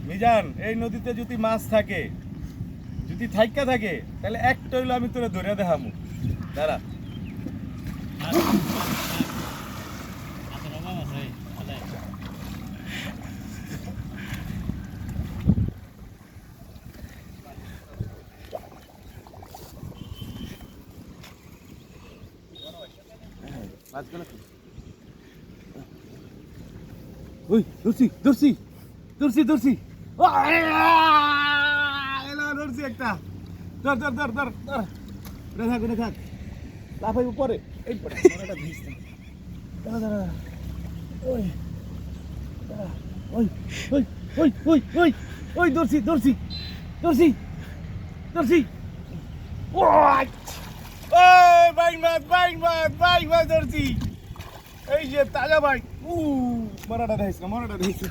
মিজান, এই নদীতে যদি মাছ থাকে, যদি থাইকা থাকে, তাহলে একটা হইলো আমি তোরে ধরে দেখামু। দাঁড়া। ওই ধরছি ধরছি ধরছি ধরছি এলো ধরছি একটা। ধর ধর ধর ধর ধর, উঠে থাক উঠে থাক, লাফাই উপরে, এই পরে মরাটা ভিজ না। দাঁড়া দাঁড়া, ওই দাঁড়া, ওই ওই ওই ওই ওই ওই ধরছি ধরছি ধরছি ধরছি। ওই বাইক মাছ বাইক মাছ বাইক মাছ ধরছি, এই যে তাজা বাইক। মরাটা দেখিস না, মরাটা দেখিস না।